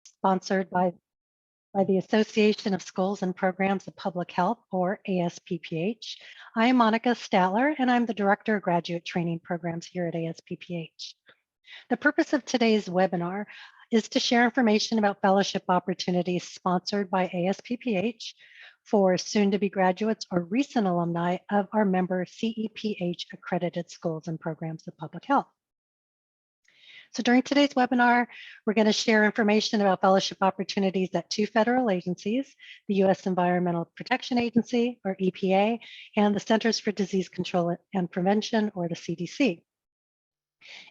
sponsored by the Association of Schools and Programs of Public Health, or ASPPH. I am Monica Statler, and I'm the Director of Graduate Training Programs here at ASPPH. The purpose of today's webinar is to share information about fellowship opportunities sponsored by ASPPH for soon-to-be graduates or recent alumni of our member CEPH accredited schools and programs of public health. So during today's webinar, we're going to share information about fellowship opportunities at two federal agencies, the U.S. Environmental Protection Agency, or EPA, and the Centers for Disease Control and Prevention, or the CDC.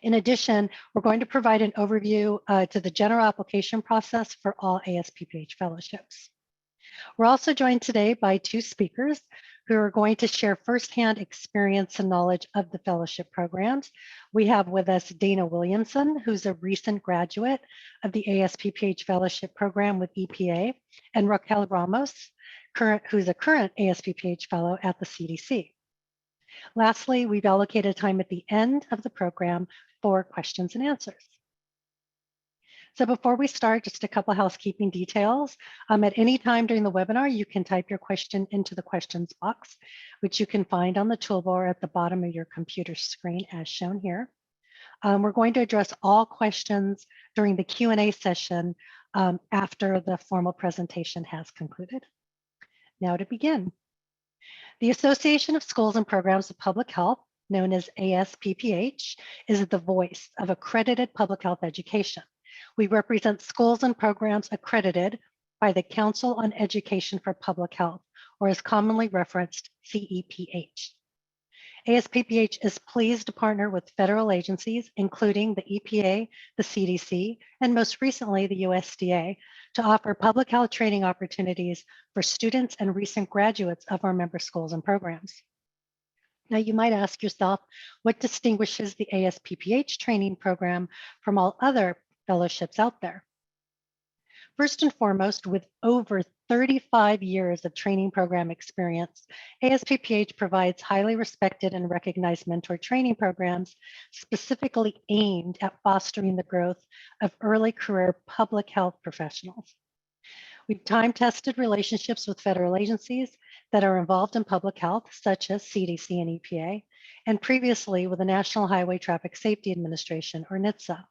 In addition, we're going to provide an overview to the general application process for all ASPPH fellowships. We're also joined today by two speakers who are going to share firsthand experience and knowledge of the fellowship programs. We have with us Dana Williamson, who's a recent graduate of the ASPPH Fellowship Program with EPA, and Raquel Ramos, who's a current ASPPH Fellow at the CDC. Lastly, we've allocated time at the end of the program for questions and answers. So before we start, just a couple housekeeping details. At any time during the webinar, you can type your question into the questions box, which you can find on the toolbar at the bottom of your computer screen as shown here. We're going to address all questions during the Q&A session after the formal presentation has concluded. Now to begin. The Association of Schools and Programs of Public Health, known as ASPPH, is the voice of accredited public health education. We represent schools and programs accredited by the Council on Education for Public Health, or as commonly referenced, CEPH. ASPPH is pleased to partner with federal agencies, including the EPA, the CDC, and most recently the USDA, to offer public health training opportunities for students and recent graduates of our member schools and programs. Now, you might ask yourself, what distinguishes the ASPPH training program from all other fellowships out there? First and foremost, with over 35 years of training program experience, ASPPH provides highly respected and recognized mentor training programs specifically aimed at fostering the growth of early career public health professionals. We've time-tested relationships with federal agencies that are involved in public health, such as CDC and EPA, and previously with the National Highway Traffic Safety Administration, or NHTSA.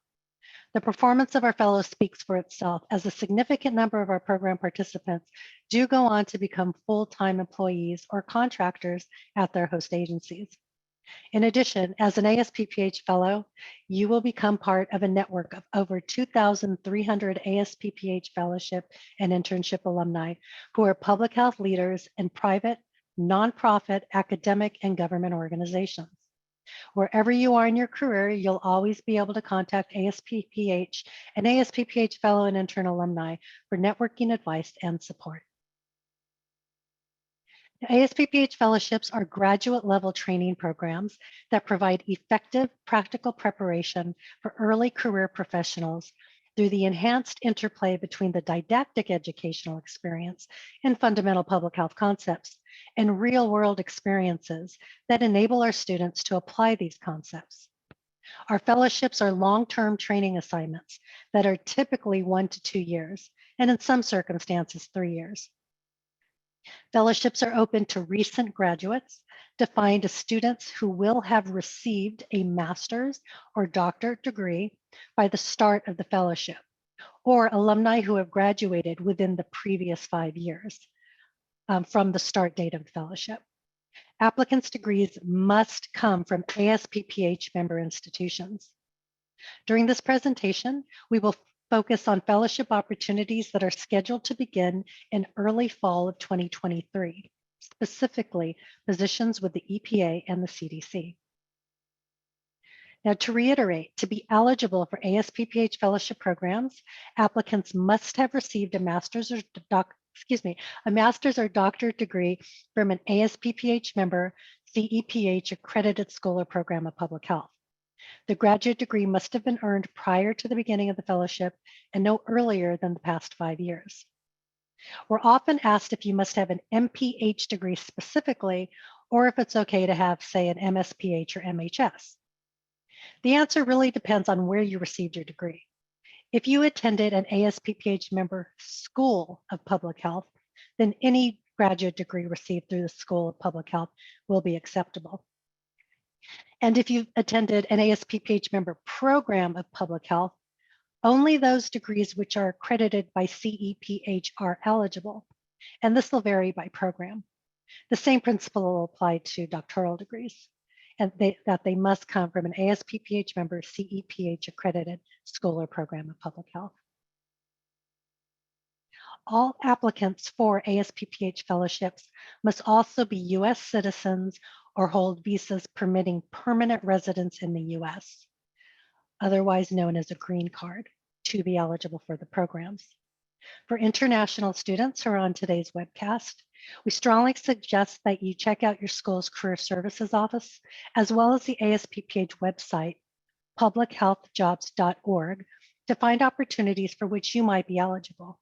The performance of our fellows speaks for itself, as a significant number of our program participants do go on to become full-time employees or contractors at their host agencies. In addition, as an ASPPH fellow, you will become part of a network of over 2,300 ASPPH fellowship and internship alumni who are public health leaders in private, nonprofit, academic, and government organizations. Wherever you are in your career, you'll always be able to contact ASPPH and ASPPH fellow and intern alumni for networking advice and support. ASPPH fellowships are graduate level training programs that provide effective practical preparation for early career professionals through the enhanced interplay between the didactic educational experience and fundamental public health concepts and real world experiences that enable our students to apply these concepts. Our fellowships are long-term training assignments that are typically 1 to 2 years, and in some circumstances, 3 years. Fellowships are open to recent graduates, defined as students who will have received a master's or doctorate degree by the start of the fellowship, or alumni who have graduated within the previous 5 years from the start date of the fellowship. Applicants' degrees must come from ASPPH member institutions. During this presentation, we will focus on fellowship opportunities that are scheduled to begin in early fall of 2023, specifically positions with the EPA and the CDC. Now, to reiterate, to be eligible for ASPPH fellowship programs, applicants must have received a master's or doctorate degree from an ASPPH member, CEPH accredited school or program of public health. The graduate degree must have been earned prior to the beginning of the fellowship and no earlier than the past 5 years. We're often asked if you must have an MPH degree specifically, or if it's okay to have, say, an MSPH or MHS. The answer really depends on where you received your degree. If you attended an ASPPH member School of Public Health, then any graduate degree received through the School of Public Health will be acceptable. And if you've attended an ASPPH member program of public health, only those degrees which are accredited by CEPH are eligible, and this will vary by program. The same principle will apply to doctoral degrees, and that they must come from an ASPPH member CEPH accredited school or program of public health. All applicants for ASPPH fellowships must also be US citizens or hold visas permitting permanent residence in the US, otherwise known as a green card, to be eligible for the programs. For international students who are on today's webcast, we strongly suggest that you check out your school's career services office, as well as the ASPPH website, publichealthjobs.org, to find opportunities for which you might be eligible.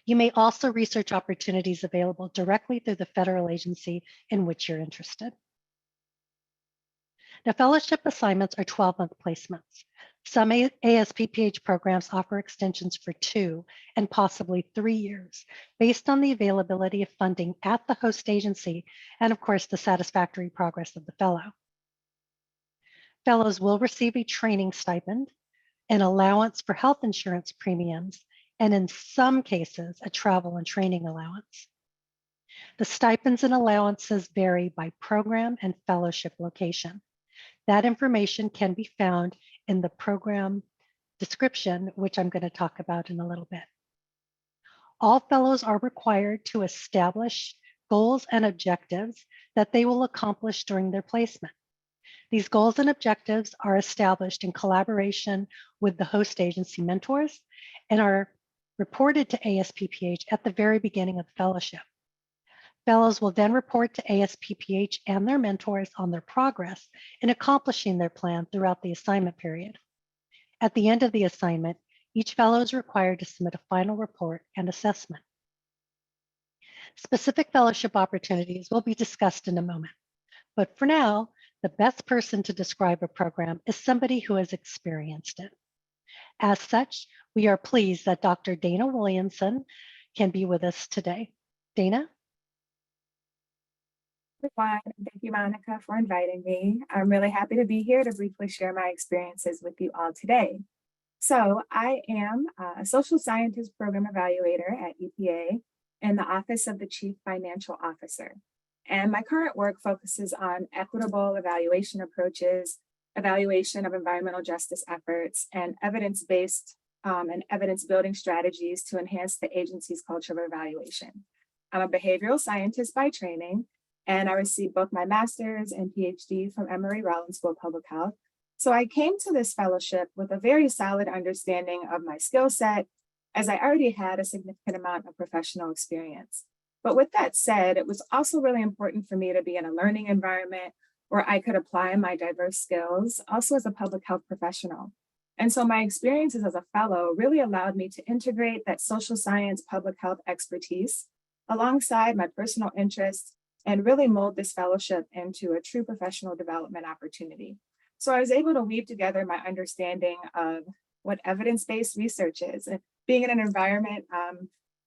You may also research opportunities available directly through the federal agency in which you're interested. Now, fellowship assignments are 12-month placements. Some ASPPH programs offer extensions for 2 and possibly 3 years, based on the availability of funding at the host agency and, of course, the satisfactory progress of the fellow. Fellows will receive a training stipend, an allowance for health insurance premiums, and in some cases, a travel and training allowance. The stipends and allowances vary by program and fellowship location. That information can be found in the program description, which I'm going to talk about in a little bit. All fellows are required to establish goals and objectives that they will accomplish during their placement. These goals and objectives are established in collaboration with the host agency mentors and are reported to ASPPH at the very beginning of the fellowship. Fellows will then report to ASPPH and their mentors on their progress in accomplishing their plan throughout the assignment period. At the end of the assignment, each fellow is required to submit a final report and assessment. Specific fellowship opportunities will be discussed in a moment, but for now, the best person to describe a program is somebody who has experienced it. As such, we are pleased that Dr. Dana Williamson can be with us today. Dana? Everyone. Thank you, Monica, for inviting me. I'm really happy to be here to briefly share my experiences with you all today. So I am a social scientist program evaluator at EPA in the Office of the Chief Financial Officer. And my current work focuses on equitable evaluation approaches, evaluation of environmental justice efforts, and evidence-based and evidence-building strategies to enhance the agency's culture of evaluation. I'm a behavioral scientist by training, and I received both my master's and PhD from Emory-Rollins School of Public Health. So I came to this fellowship with a very solid understanding of my skill set, as I already had a significant amount of professional experience. But with that said, it was also really important for me to be in a learning environment where I could apply my diverse skills, also as a public health professional. And so my experiences as a fellow really allowed me to integrate that social science public health expertise alongside my personal interests and really mold this fellowship into a true professional development opportunity. So I was able to weave together my understanding of what evidence-based research is, and being in an environment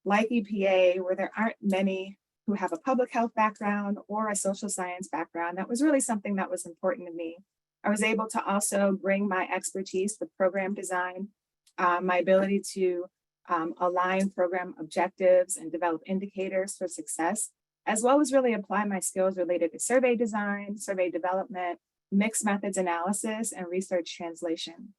like EPA, where there aren't many who have a public health background or a social science background. That was really something that was important to me. I was able to also bring my expertise with program design, my ability to align program objectives and develop indicators for success, as well as really apply my skills related to survey design, survey development, mixed methods analysis, and research translation.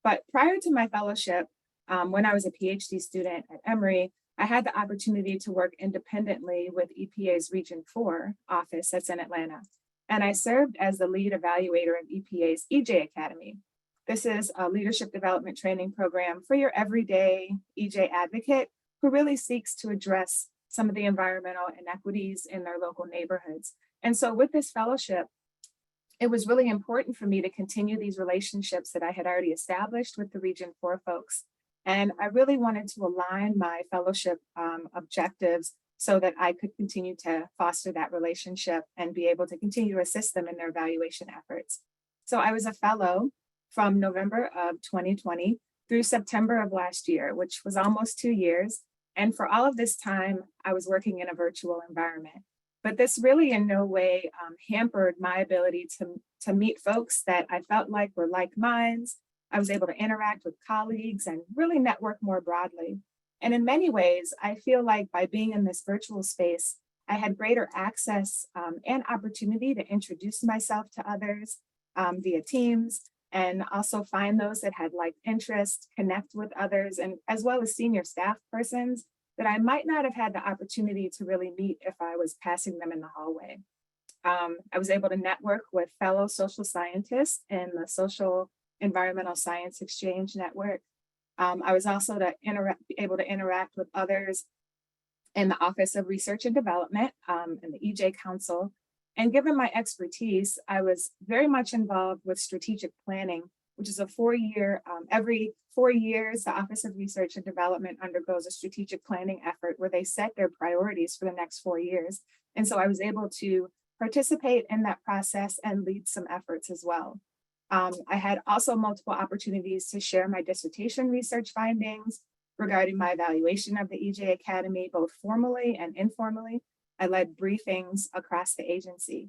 But prior to my fellowship, when I was a PhD student at Emory, I had the opportunity to work independently with EPA's Region 4 office that's in Atlanta. And I served as the lead evaluator of EPA's EJ Academy. This is a leadership development training program for your everyday EJ advocate who really seeks to address some of the environmental inequities in their local neighborhoods. And so with this fellowship, it was really important for me to continue these relationships that I had already established with the Region 4 folks. And I really wanted to align my fellowship objectives so that I could continue to foster that relationship and be able to continue to assist them in their evaluation efforts. So I was a fellow from November of 2020 through September of last year, which was almost 2 years. And for all of this time, I was working in a virtual environment. But this really in no way hampered my ability to meet folks that I felt like were like minds. I was able to interact with colleagues and really network more broadly. And in many ways, I feel like by being in this virtual space, I had greater access and opportunity to introduce myself to others via Teams, and also find those that had like interest, connect with others, and as well as senior staff persons that I might not have had the opportunity to really meet if I was passing them in the hallway. I was able to network with fellow social scientists in the Social Environmental Science Exchange Network. I was also able to interact with others in the Office of Research and Development and the EJ Council. And given my expertise, I was very much involved with strategic planning, which is a 4-year, every 4 years, the Office of Research and Development undergoes a strategic planning effort where they set their priorities for the next 4 years. And so I was able to participate in that process and lead some efforts as well. I had also multiple opportunities to share my dissertation research findings regarding my evaluation of the EJ Academy, both formally and informally. I led briefings across the agency.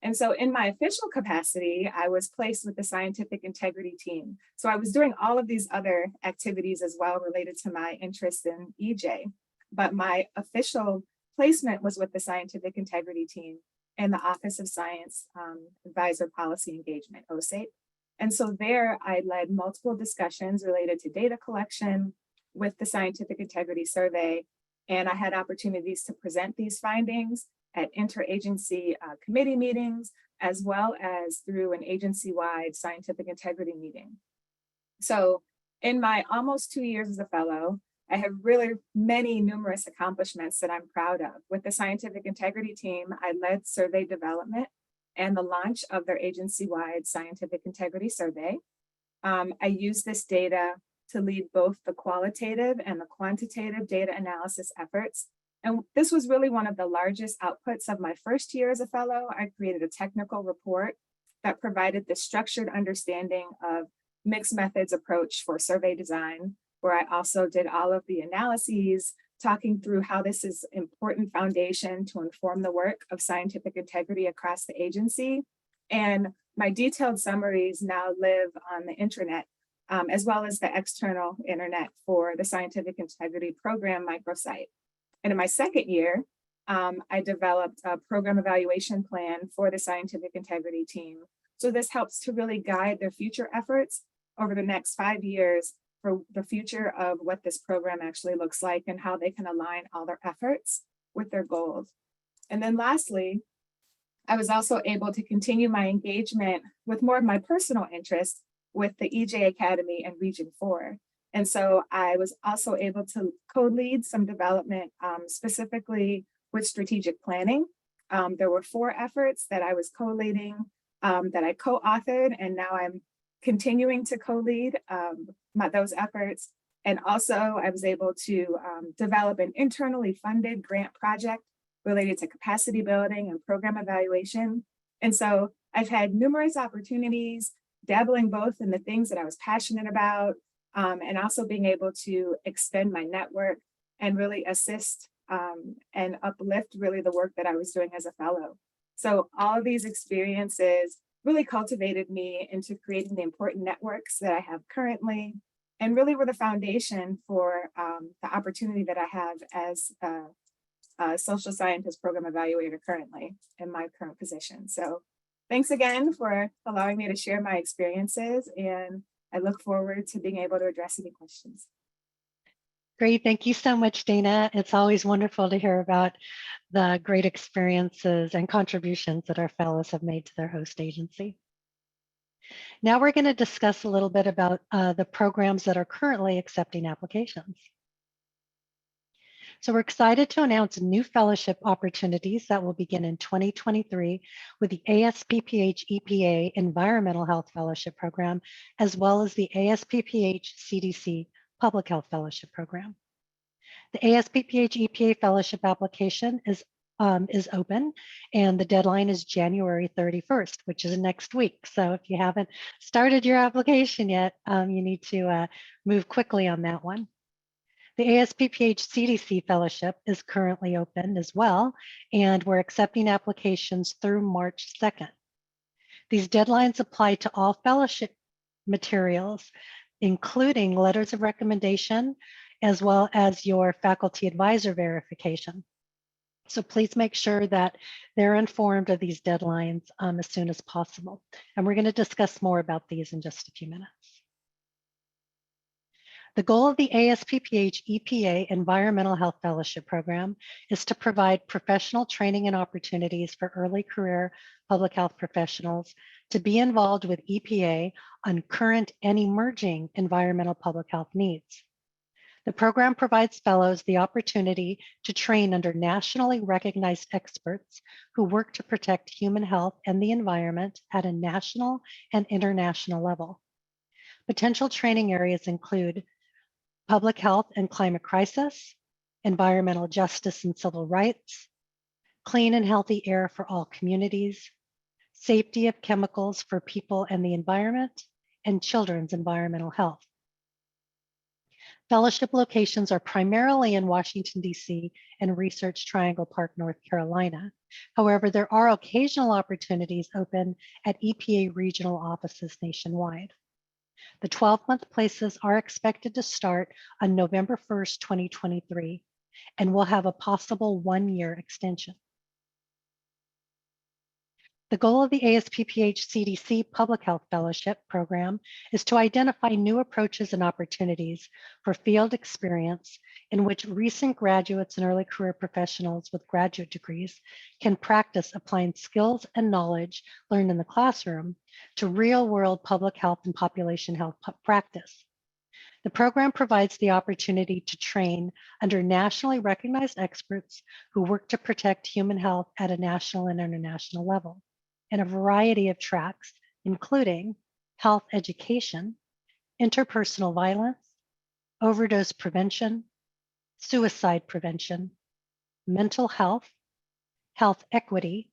And so in my official capacity, I was placed with the scientific integrity team. So I was doing all of these other activities as well related to my interest in EJ, but my official placement was with the scientific integrity team in the Office of Science Advisor Policy Engagement, OSAPE. And so there I led multiple discussions related to data collection with the Scientific Integrity Survey. And I had opportunities to present these findings at interagency committee meetings, as well as through an agency-wide scientific integrity meeting. So in my almost 2 years as a fellow, I have really many numerous accomplishments that I'm proud of. With the scientific integrity team, I led survey development and the launch of their agency-wide scientific integrity survey. I used this data to lead both the qualitative and the quantitative data analysis efforts. And this was really one of the largest outputs of my first year as a fellow. I created a technical report that provided the structured understanding of mixed methods approach for survey design, where I also did all of the analyses, talking through how this is important foundation to inform the work of scientific integrity across the agency. And my detailed summaries now live on the intranet, as well as the external internet for the Scientific Integrity Program microsite. And in my second year, I developed a program evaluation plan for the scientific integrity team. So this helps to really guide their future efforts over the next 5 years for the future of what this program actually looks like and how they can align all their efforts with their goals. And then lastly, I was also able to continue my engagement with more of my personal interests with the EJ Academy and Region 4. And so I was also able to co-lead some development specifically with strategic planning. There were 4 efforts that I was co-leading that I co-authored, and now I'm continuing to co-lead those efforts. And also I was able to develop an internally funded grant project related to capacity building and program evaluation. And so I've had numerous opportunities dabbling both in the things that I was passionate about and also being able to extend my network and really assist and uplift really the work that I was doing as a fellow. So all of these experiences really cultivated me into creating the important networks that I have currently, and really were the foundation for the opportunity that I have as a social scientist program evaluator currently in my current position. So thanks again for allowing me to share my experiences, and I look forward to being able to address any questions. Great, thank you so much, Dana. It's always wonderful to hear about the great experiences and contributions that our fellows have made to their host agency. Now we're going to discuss a little bit about the programs that are currently accepting applications. So we're excited to announce new fellowship opportunities that will begin in 2023 with the ASPPH EPA Environmental Health Fellowship Program, as well as the ASPPH CDC Public Health Fellowship Program. The ASPPH EPA Fellowship application is is open, and the deadline is January 31st, which is next week. So if you haven't started your application yet, you need to move quickly on that one. The ASPPH CDC Fellowship is currently open as well, and we're accepting applications through March 2nd. These deadlines apply to all fellowship materials, including letters of recommendation, as well as your faculty advisor verification. So please make sure that they're informed of these deadlines as soon as possible. And we're going to discuss more about these in just a few minutes. The goal of the ASPPH EPA Environmental Health Fellowship Program is to provide professional training and opportunities for early career public health professionals to be involved with EPA on current and emerging environmental public health needs. The program provides fellows the opportunity to train under nationally recognized experts who work to protect human health and the environment at a national and international level. Potential training areas include public health and climate crisis, environmental justice and civil rights, clean and healthy air for all communities, safety of chemicals for people and the environment, and children's environmental health. Fellowship locations are primarily in Washington, D.C. and Research Triangle Park, North Carolina. However, there are occasional opportunities open at EPA regional offices nationwide. The 12-month places are expected to start on November 1st, 2023, and will have a possible one-year extension. The goal of the ASPPH CDC Public Health Fellowship Program is to identify new approaches and opportunities for field experience in which recent graduates and early career professionals with graduate degrees can practice applying skills and knowledge learned in the classroom to real-world public health and population health practice. The program provides the opportunity to train under nationally recognized experts who work to protect human health at a national and international level in a variety of tracks, including health education, interpersonal violence, overdose prevention, suicide prevention, mental health, health equity,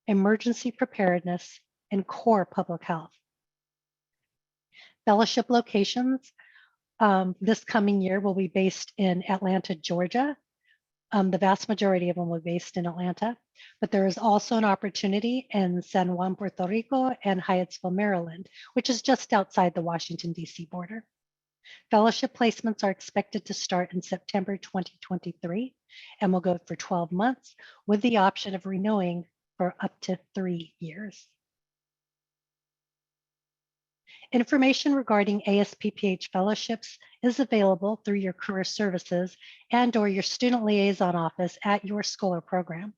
emergency preparedness, and core public health. Fellowship locations this coming year will be based in Atlanta, Georgia. The vast majority of them will be based in Atlanta, but there is also an opportunity in San Juan, Puerto Rico, and Hyattsville, Maryland, which is just outside the Washington, D.C. border. Fellowship placements are expected to start in September 2023 and will go for 12 months with the option of renewing for up to 3 years. Information regarding ASPPH fellowships is available through your career services and/or your student liaison office at your school or program.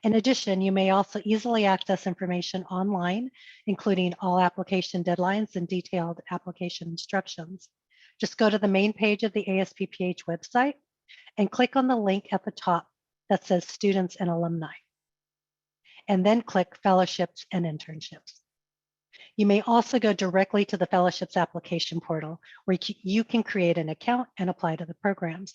In addition, you may also easily access information online, including all application deadlines and detailed application instructions. Just go to the main page of the ASPPH website and click on the link at the top that says Students and Alumni, and then click Fellowships and Internships. You may also go directly to the fellowships application portal where you can create an account and apply to the programs.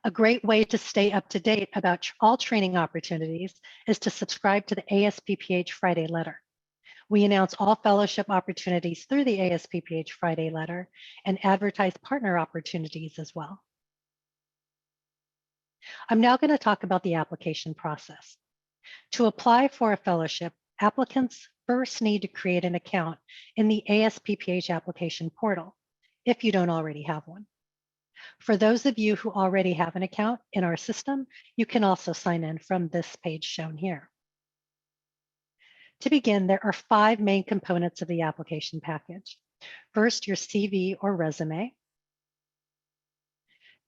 A great way to stay up to date about all training opportunities is to subscribe to the ASPPH Friday letter. We announce all fellowship opportunities through the ASPPH Friday letter and advertise partner opportunities as well. I'm now going to talk about the application process. To apply for a fellowship, applicants first need to create an account in the ASPPH application portal if you don't already have one. For those of you who already have an account in our system, you can also sign in from this page shown here. To begin, there are 5 main components of the application package. First, your CV or resume.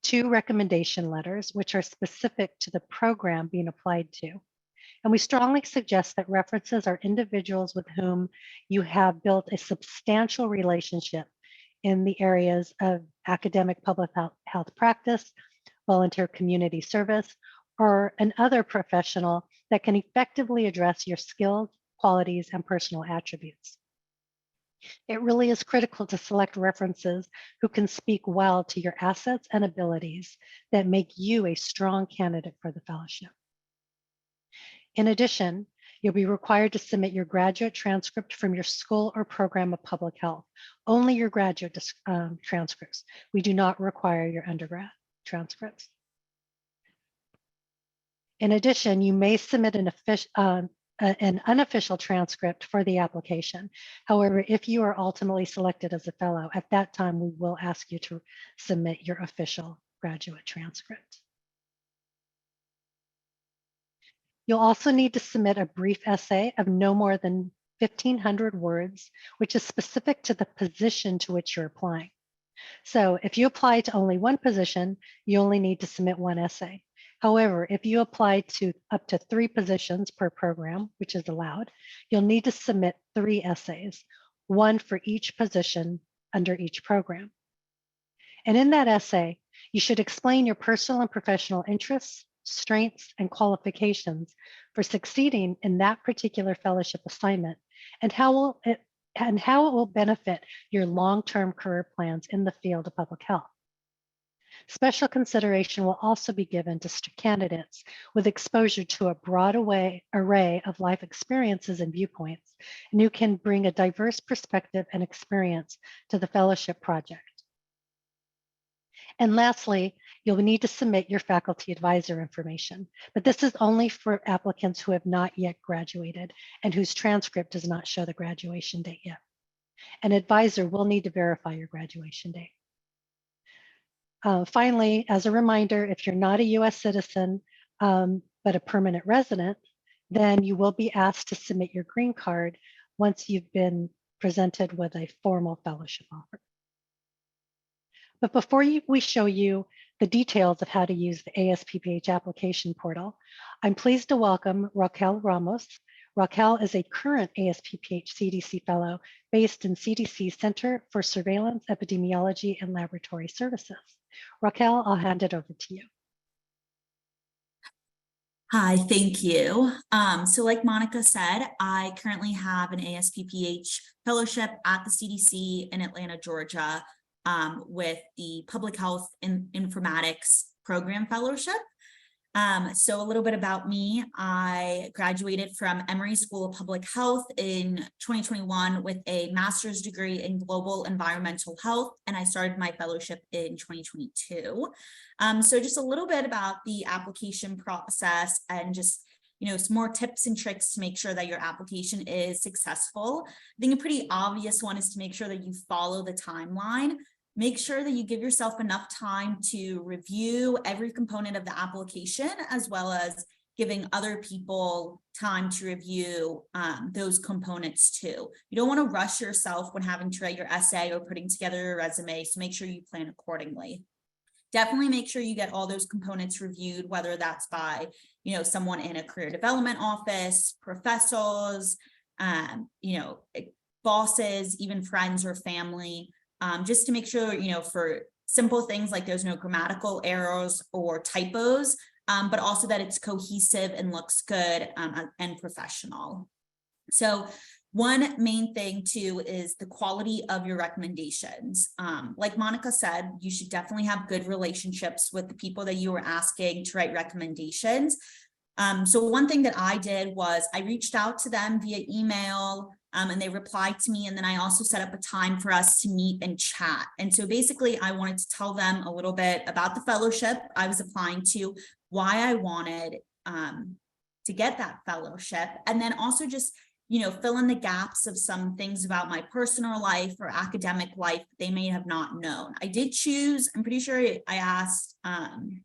2 recommendation letters, which are specific to the program being applied to. And we strongly suggest that references are individuals with whom you have built a substantial relationship in the areas of academic public health practice, volunteer community service, or another professional that can effectively address your skills, qualities, and personal attributes. It really is critical to select references who can speak well to your assets and abilities that make you a strong candidate for the fellowship. In addition, you'll be required to submit your graduate transcript from your school or program of public health, only your graduate transcripts. We do not require your undergrad transcripts. In addition, you may submit an unofficial transcript for the application. However, if you are ultimately selected as a fellow, at that time, we will ask you to submit your official graduate transcript. You'll also need to submit a brief essay of no more than 1,500 words, which is specific to the position to which you're applying. So if you apply to only one position, you only need to submit one essay. However, if you apply to up to 3 positions per program, which is allowed, you'll need to submit 3 essays, one for each position under each program. And in that essay, you should explain your personal and professional interests, strengths, and qualifications for succeeding in that particular fellowship assignment and how it will benefit your long-term career plans in the field of public health. Special consideration will also be given to candidates with exposure to a broad array of life experiences and viewpoints, and who can bring a diverse perspective and experience to the fellowship project. And lastly, you'll need to submit your faculty advisor information, but this is only for applicants who have not yet graduated and whose transcript does not show the graduation date yet. An advisor will need to verify your graduation date. Finally, as a reminder, if you're not a US citizen, but a permanent resident, then you will be asked to submit your green card once you've been presented with a formal fellowship offer. But before we show you the details of how to use the ASPPH application portal, I'm pleased to welcome Raquel Ramos. Raquel is a current ASPPH CDC fellow based in CDC Center for Surveillance, Epidemiology, and Laboratory Services. Raquel, I'll hand it over to you. Hi, thank you. So like Monica said, I currently have an ASPPH fellowship at the CDC in Atlanta, Georgia, with the Public Health and Informatics Program Fellowship. So a little bit about me. I graduated from Emory School of Public Health in 2021 with a master's degree in global environmental health, and I started my fellowship in 2022. So just a little bit about the application process and just some more tips and tricks to make sure that your application is successful. I think a pretty obvious one is to make sure that you follow the timeline. Make sure that you give yourself enough time to review every component of the application, as well as giving other people time to review those components too. You don't want to rush yourself when having to write your essay or putting together your resume, so make sure you plan accordingly. Definitely make sure you get all those components reviewed, whether that's by someone in a career development office, professors, bosses, even friends or family. Just to make sure, for simple things like there's no grammatical errors or typos, but also that it's cohesive and looks good and professional. So one main thing too is the quality of your recommendations. Like Monica said, you should definitely have good relationships with the people that you were asking to write recommendations. So one thing that I did was I reached out to them via email, and they replied to me. And then I also set up a time for us to meet and chat. And so basically I wanted to tell them a little bit about the fellowship I was applying to, why I wanted to get that fellowship. And then also just, fill in the gaps of some things about my personal life or academic life they may have not known. I did choose, I'm pretty sure I asked, it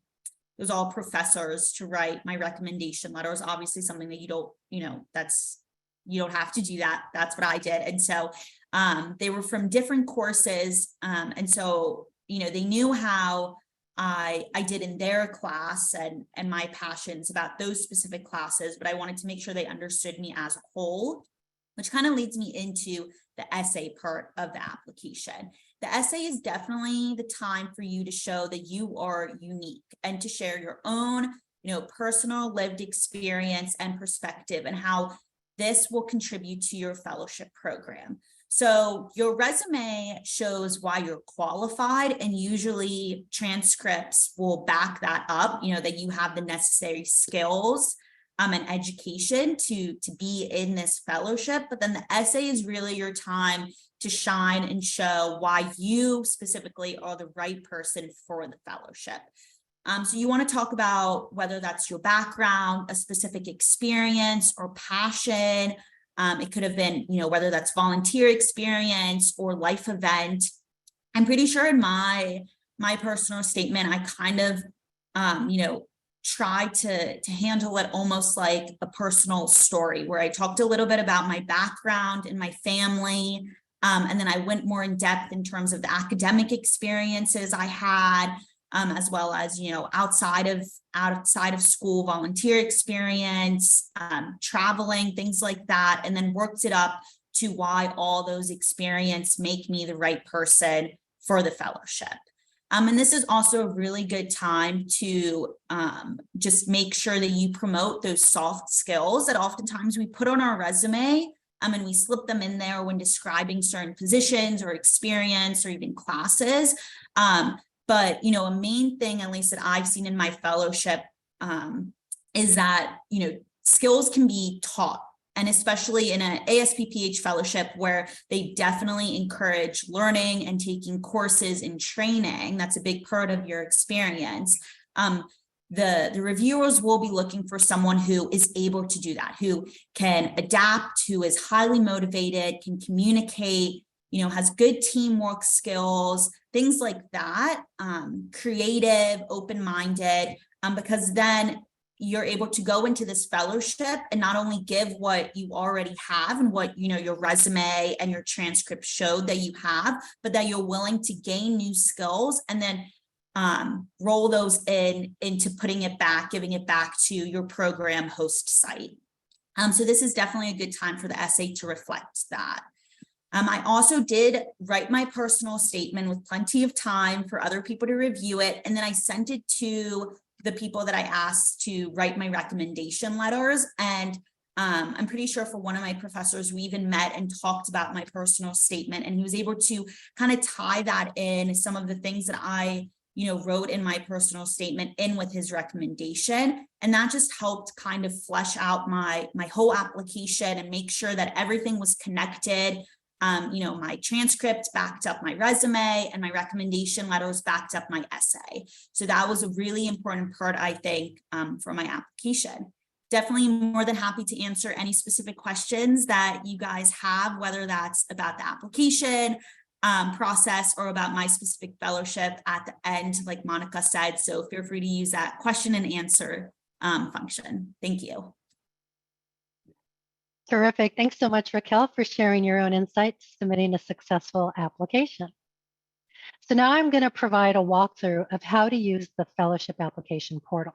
was all professors to write my recommendation letter. Is obviously something that you don't have to do that. That's what I did. And so they were from different courses. And so, they knew how I did in their class and my passions about those specific classes, but I wanted to make sure they understood me as a whole, which kind of leads me into the essay part of the application. The essay is definitely the time for you to show that you are unique and to share your own, personal lived experience and perspective and how this will contribute to your fellowship program. So your resume shows why you're qualified, and usually transcripts will back that up, that you have the necessary skills and education to be in this fellowship. But then the essay is really your time to shine and show why you specifically are the right person for the fellowship. So you want to talk about whether that's your background, a specific experience or passion. It could have been, whether that's volunteer experience or life event. I'm pretty sure in my personal statement, I kind of, try to handle it almost like a personal story, where I talked a little bit about my background and my family. And then I went more in depth in terms of the academic experiences I had, as well as, outside of school volunteer experience, traveling, things like that, and then worked it up to why all those experiences make me the right person for the fellowship. And this is also a really good time to just make sure that you promote those soft skills that oftentimes we put on our resume, and we slip them in there when describing certain positions or experience or even classes. But, a main thing, at least that I've seen in my fellowship, is that, skills can be taught. And especially in an ASPPH fellowship, where they definitely encourage learning and taking courses and training, that's a big part of your experience. The reviewers will be looking for someone who is able to do that, who can adapt, who is highly motivated, can communicate, has good teamwork skills, things like that, creative, open-minded, because then you're able to go into this fellowship and not only give what you already have and what, your resume and your transcript showed that you have, but that you're willing to gain new skills and then roll those into putting it back, giving it back to your program host site. So this is definitely a good time for the essay to reflect that. I also did write my personal statement with plenty of time for other people to review it. And then I sent it to the people that I asked to write my recommendation letters. And I'm pretty sure for one of my professors, we even met and talked about my personal statement, and he was able to kind of tie that in, some of the things that I, wrote in my personal statement in with his recommendation. And that just helped kind of flesh out my whole application and make sure that everything was connected. My transcript backed up my resume, and my recommendation letters backed up my essay. So that was a really important part, I think, for my application. Definitely more than happy to answer any specific questions that you guys have, whether that's about the application process or about my specific fellowship at the end, like Monica said. So feel free to use that question and answer function. Thank you. Terrific. Thanks so much, Raquel, for sharing your own insights, submitting a successful application. So now I'm going to provide a walkthrough of how to use the fellowship application portal.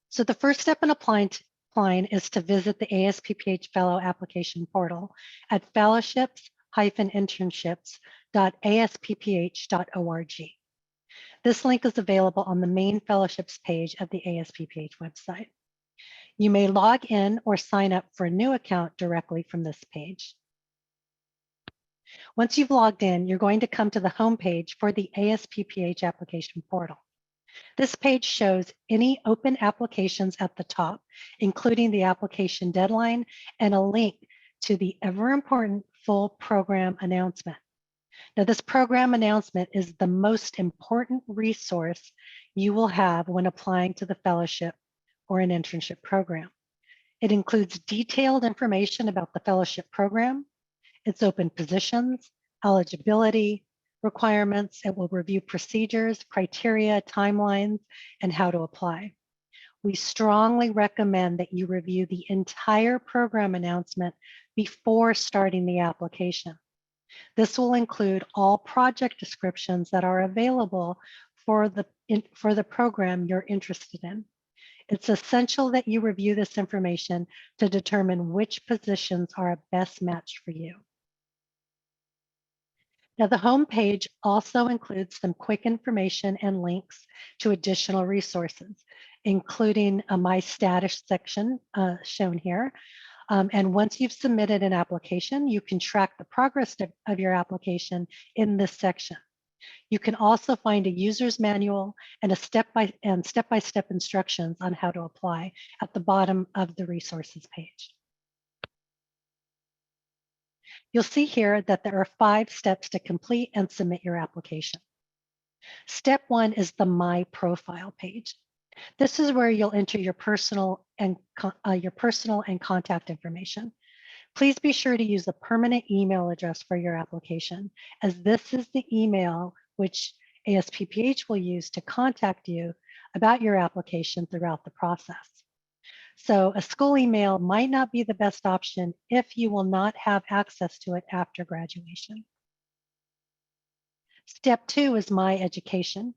So the first step in applying is to visit the ASPPH Fellow Application Portal at fellowships-internships.asppph.org. This link is available on the main fellowships page of the ASPPH website. You may log in or sign up for a new account directly from this page. Once you've logged in, you're going to come to the home page for the ASPPH application portal. This page shows any open applications at the top, including the application deadline and a link to the ever important full program announcement. Now, this program announcement is the most important resource you will have when applying to the fellowship or an internship program. It includes detailed information about the fellowship program, its open positions, eligibility, requirements. It will review procedures, criteria, timelines, and how to apply. We strongly recommend that you review the entire program announcement before starting the application. This will include all project descriptions that are available for the program you're interested in. It's essential that you review this information to determine which positions are a best match for you. Now, the home page also includes some quick information and links to additional resources, including a My Status section shown here, And once you've submitted an application, you can track the progress of your application in this section. You can also find a user's manual and step-by-step instructions on how to apply at the bottom of the resources page. You'll see here that there are 5 steps to complete and submit your application. Step 1 is the My Profile page. This is where you'll enter your personal and contact information. Please be sure to use a permanent email address for your application, as this is the email which ASPPH will use to contact you about your application throughout the process. So a school email might not be the best option if you will not have access to it after graduation. Step 2 is My Education,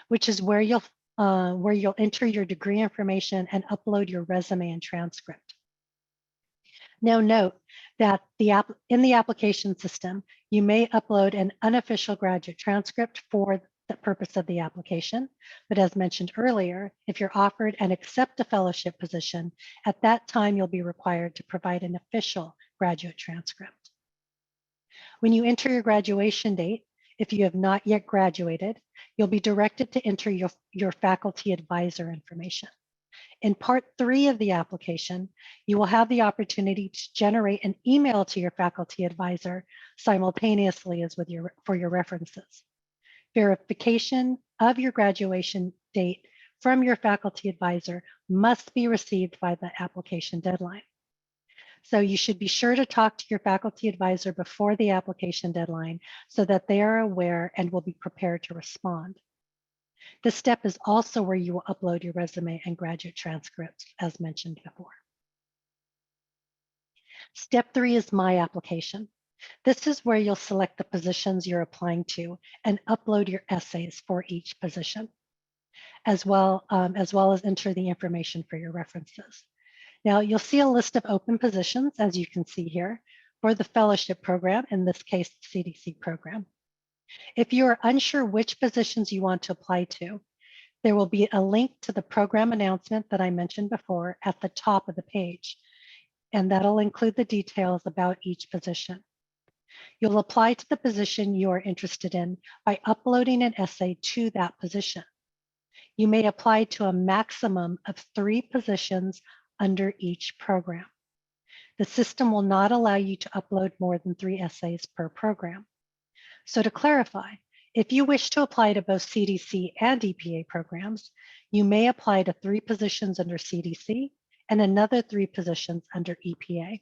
which is where you'll enter your degree information and upload your resume and transcript. Now note that in the application system, you may upload an unofficial graduate transcript for the purpose of the application. But as mentioned earlier, if you're offered and accept a fellowship position, at that time, you'll be required to provide an official graduate transcript. When you enter your graduation date, if you have not yet graduated, you'll be directed to enter your faculty advisor information. In part 3 of the application, you will have the opportunity to generate an email to your faculty advisor simultaneously as for your references. Verification of your graduation date from your faculty advisor must be received by the application deadline. So you should be sure to talk to your faculty advisor before the application deadline so that they are aware and will be prepared to respond. This step is also where you will upload your resume and graduate transcripts, as mentioned before. Step 3 is My Application. This is where you'll select the positions you're applying to and upload your essays for each position, as well as enter the information for your references. Now, you'll see a list of open positions, as you can see here, for the fellowship program, in this case, the CDC program. If you are unsure which positions you want to apply to, there will be a link to the program announcement that I mentioned before at the top of the page, and that'll include the details about each position. You'll apply to the position you are interested in by uploading an essay to that position. You may apply to a maximum of 3 positions under each program. The system will not allow you to upload more than 3 essays per program. So to clarify, if you wish to apply to both CDC and EPA programs, you may apply to 3 positions under CDC and another 3 positions under EPA.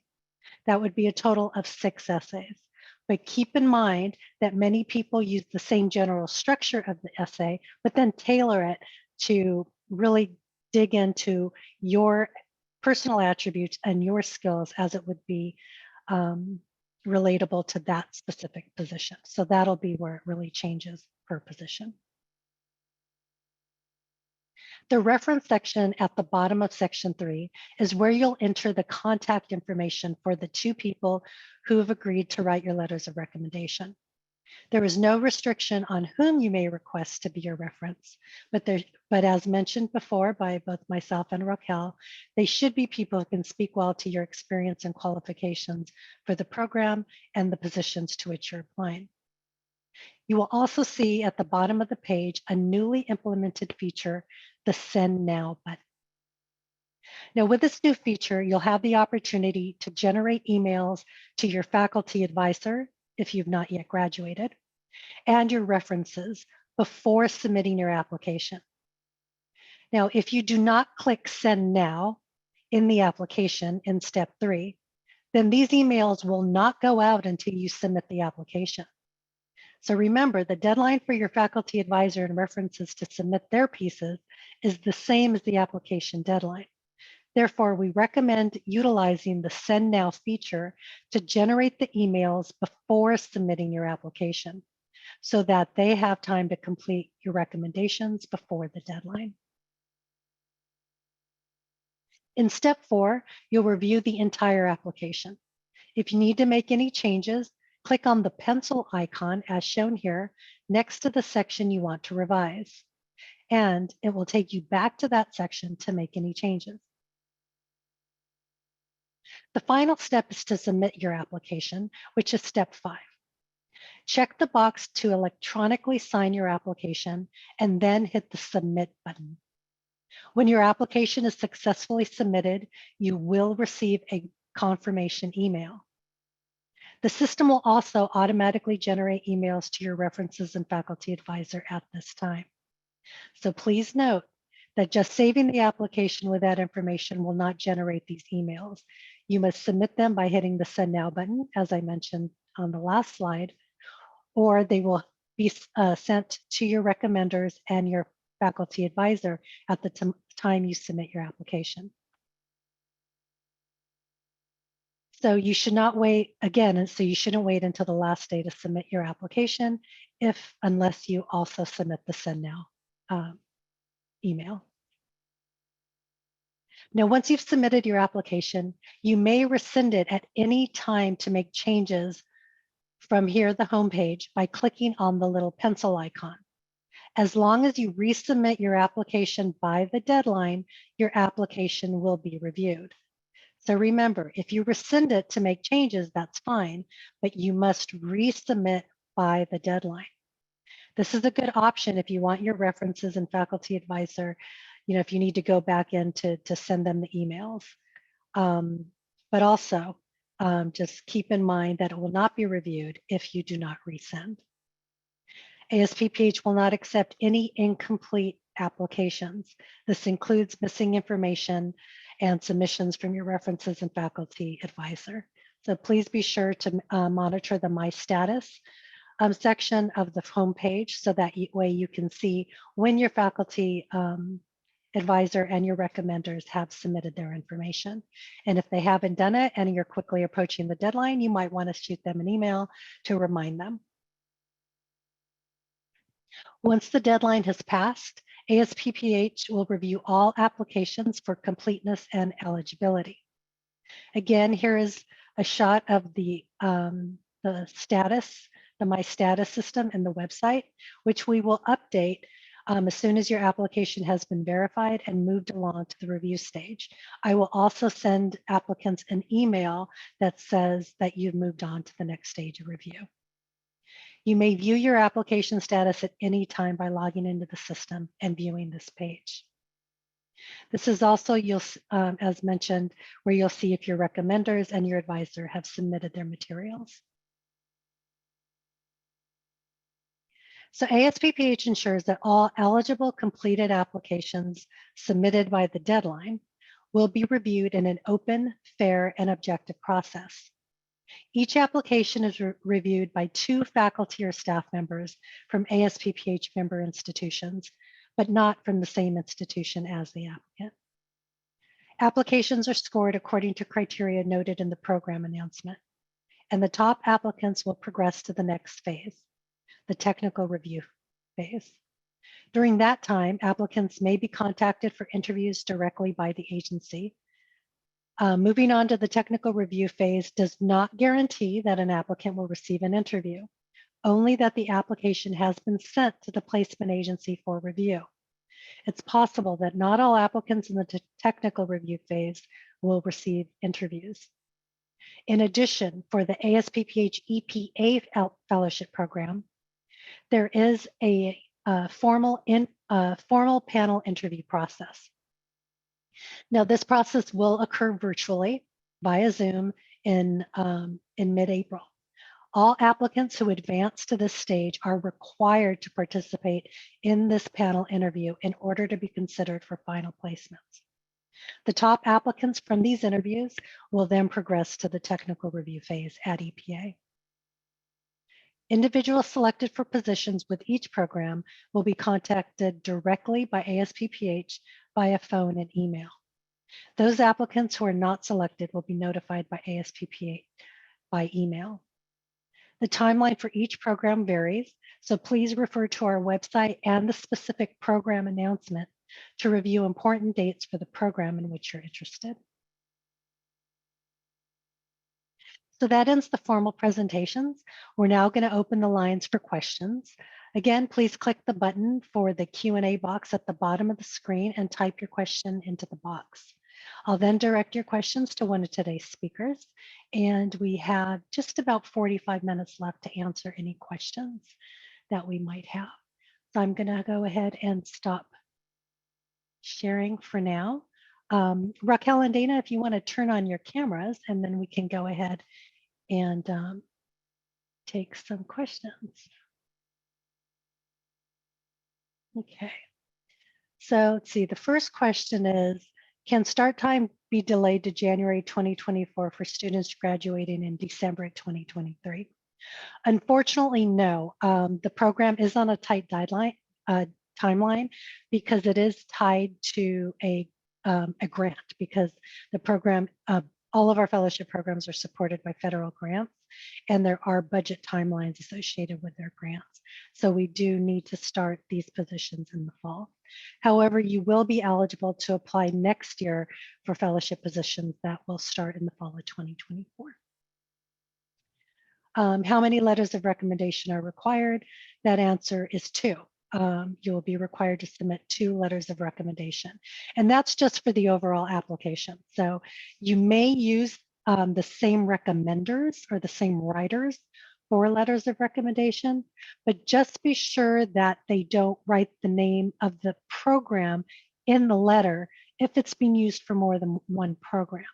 That would be a total of 6 essays. But keep in mind that many people use the same general structure of the essay, but then tailor it to really dig into your personal attributes and your skills as it would be relatable to that specific position. So that'll be where it really changes per position. The reference section at the bottom of section 3 is where you'll enter the contact information for the 2 people who have agreed to write your letters of recommendation. There is no restriction on whom you may request to be your reference, but as mentioned before by both myself and Raquel, they should be people who can speak well to your experience and qualifications for the program and the positions to which you're applying. You will also see at the bottom of the page a newly implemented feature, the Send Now button. Now, with this new feature, you'll have the opportunity to generate emails to your faculty advisor if you've not yet graduated, and your references before submitting your application. Now, if you do not click Send Now in the application in step 3, then these emails will not go out until you submit the application. So remember, the deadline for your faculty advisor and references to submit their pieces is the same as the application deadline. Therefore, we recommend utilizing the Send Now feature to generate the emails before submitting your application so that they have time to complete your recommendations before the deadline. In step 4, you'll review the entire application. If you need to make any changes, click on the pencil icon as shown here next to the section you want to revise, and it will take you back to that section to make any changes. The final step is to submit your application, which is step 5. Check the box to electronically sign your application and then hit the submit button. When your application is successfully submitted, you will receive a confirmation email. The system will also automatically generate emails to your references and faculty advisor at this time. So please note that just saving the application with that information will not generate these emails. You must submit them by hitting the Send Now button, as I mentioned on the last slide, or they will be sent to your recommenders and your faculty advisor at the time you submit your application. So you should not wait again, and so you shouldn't wait until the last day to submit your application unless you also submit the Send Now email. Now, once you've submitted your application, you may rescind it at any time to make changes from here, the home page, by clicking on the little pencil icon. As long as you resubmit your application by the deadline, your application will be reviewed. So remember, if you rescind it to make changes, that's fine, but you must resubmit by the deadline. This is a good option if you want your references and faculty advisor, if you need to go back in to send them the emails. But also, just keep in mind that it will not be reviewed if you do not resend. ASPPH will not accept any incomplete applications. This includes missing information and submissions from your references and faculty advisor. So please be sure to monitor the My Status section of the homepage so that way you can see when your faculty advisor and your recommenders have submitted their information. And if they haven't done it and you're quickly approaching the deadline, you might want to shoot them an email to remind them. Once the deadline has passed, ASPPH will review all applications for completeness and eligibility. Again, here is a shot of the status, the My Status system in the website, which we will update as soon as your application has been verified and moved along to the review stage. I will also send applicants an email that says that you've moved on to the next stage of review. You may view your application status at any time by logging into the system and viewing this page. This is also, as mentioned, where you'll see if your recommenders and your advisor have submitted their materials. So ASPPH ensures that all eligible completed applications submitted by the deadline will be reviewed in an open, fair, and objective process. Each application is reviewed by 2 faculty or staff members from ASPPH member institutions, but not from the same institution as the applicant. Applications are scored according to criteria noted in the program announcement, and the top applicants will progress to the next phase, the technical review phase. During that time, applicants may be contacted for interviews directly by the agency. Moving on to the technical review phase does not guarantee that an applicant will receive an interview, only that the application has been sent to the placement agency for review. It's possible that not all applicants in the technical review phase will receive interviews. In addition, for the ASPPH EPA fellowship program, there is a formal panel interview process. Now, this process will occur virtually via Zoom in mid-April. All applicants who advance to this stage are required to participate in this panel interview in order to be considered for final placements. The top applicants from these interviews will then progress to the technical review phase at EPA. Individuals selected for positions with each program will be contacted directly by ASPPH via phone and email. Those applicants who are not selected will be notified by ASPPH by email. The timeline for each program varies, so please refer to our website and the specific program announcement to review important dates for the program in which you're interested. So that ends the formal presentations. We're now going to open the lines for questions. Again, please click the button for the Q&A box at the bottom of the screen and type your question into the box. I'll then direct your questions to one of today's speakers, and we have just about 45 minutes left to answer any questions that we might have. So I'm going to go ahead and stop sharing for now. Raquel and Dana, if you want to turn on your cameras, and then we can go ahead and take some questions. Okay. So let's see, the first question is, can start time be delayed to January 2024 for students graduating in December 2023? Unfortunately, no. The program is on a tight timeline because it is tied to a grant, because the program, all of our fellowship programs are supported by federal grants, and there are budget timelines associated with their grants. So we do need to start these positions in the fall. However, you will be eligible to apply next year for fellowship positions that will start in the fall of 2024. How many letters of recommendation are required? That answer is 2. You will be required to submit 2 letters of recommendation. And that's just for the overall application. So you may use the same recommenders or the same writers for letters of recommendation, but just be sure that they don't write the name of the program in the letter if it's being used for more than one program.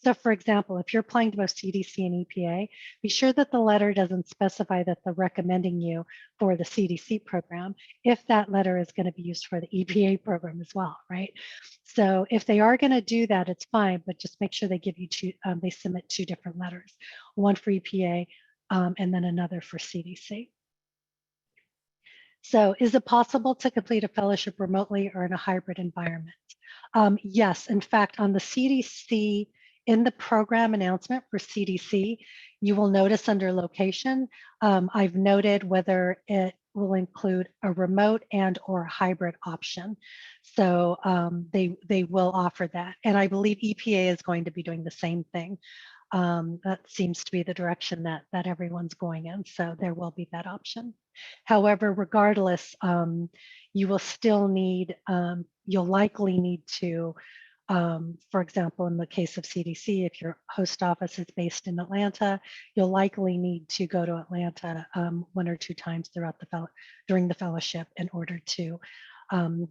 So for example, if you're applying to both CDC and EPA, be sure that the letter doesn't specify that they're recommending you for the CDC program if that letter is going to be used for the EPA program as well, right? So if they are going to do that, it's fine, but just make sure they give you 2, they submit 2 different letters, one for EPA and then another for CDC. So is it possible to complete a fellowship remotely or in a hybrid environment? Yes, in fact, on the CDC, in the program announcement for CDC, you will notice under location, I've noted whether it will include a remote and or hybrid option. So they will offer that. And I believe EPA is going to be doing the same thing. That seems to be the direction that everyone's going in. So there will be that option. However, regardless, you will still need, you'll likely need to, for example, in the case of CDC, if your host office is based in Atlanta, you'll likely need to go to Atlanta 1 or 2 times throughout during the fellowship in order to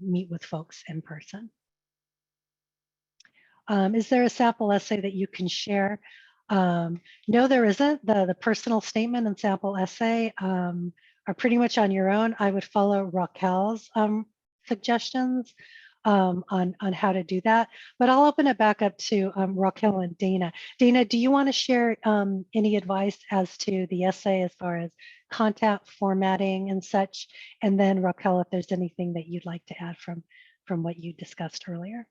meet with folks in person. Is there a sample essay that you can share? No, there isn't. The personal statement and sample essay are pretty much on your own. I would follow Raquel's suggestions on how to do that, but I'll open it back up to Raquel and Dana. Dana, do you want to share any advice as to the essay as far as content formatting and such? And then Raquel, if there's anything that you'd like to add from what you discussed earlier.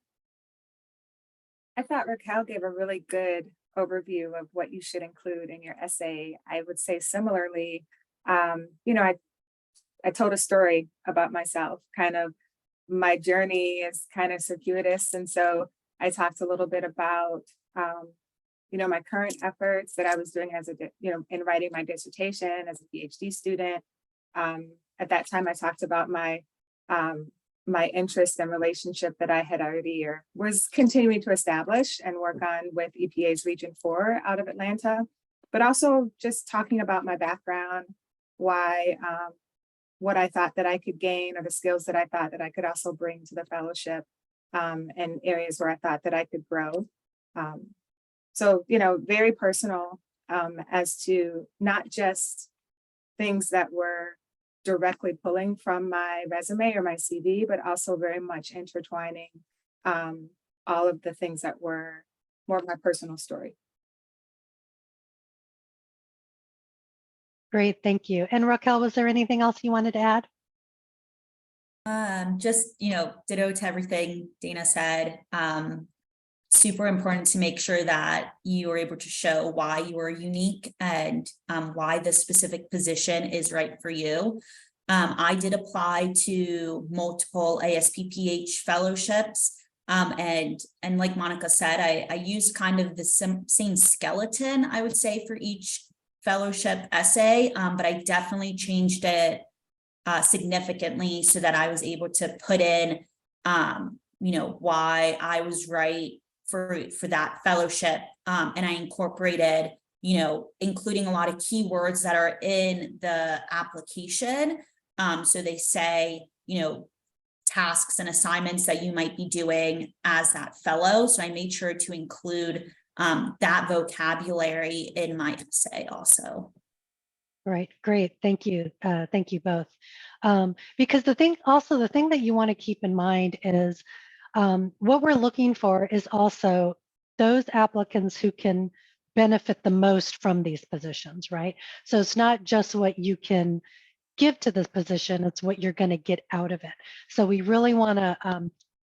I thought Raquel gave a really good overview of what you should include in your essay. I would say similarly, you know, I told a story about myself, kind of my journey is kind of circuitous. And so I talked a little bit about, you know, my current efforts that I was doing as a, you know, in writing my dissertation as a PhD student. At that time, I talked about my interest and relationship that I had already or was continuing to establish and work on with EPA's Region 4 out of Atlanta, but also just talking about my background, why, what I thought that I could gain or the skills that I thought that I could also bring to the fellowship and areas where I thought that I could grow. So, you know, very personal as to not just things that were directly pulling from my resume or my CV, but also very much intertwining all of the things that were more of my personal story. Great, thank you. And Raquel, was there anything else you wanted to add? Just, you know, ditto to everything Dana said. Super important to make sure that you are able to show why you are unique and why the specific position is right for you. I did apply to multiple ASPPH fellowships. And like Monica said, I used kind of the same skeleton, I would say, for each fellowship essay, but I definitely changed it significantly so that I was able to put in, you know, why I was right for that fellowship. And I incorporated, including a lot of keywords that are in the application. So they say, tasks and assignments that you might be doing as that fellow. So I made sure to include that vocabulary in my essay also. Right, great, thank you. Thank you both. Because the thing that you want to keep in mind is what we're looking for is also those applicants who can benefit the most from these positions, right? So it's not just what you can give to this position, it's what you're going to get out of it. So we really want to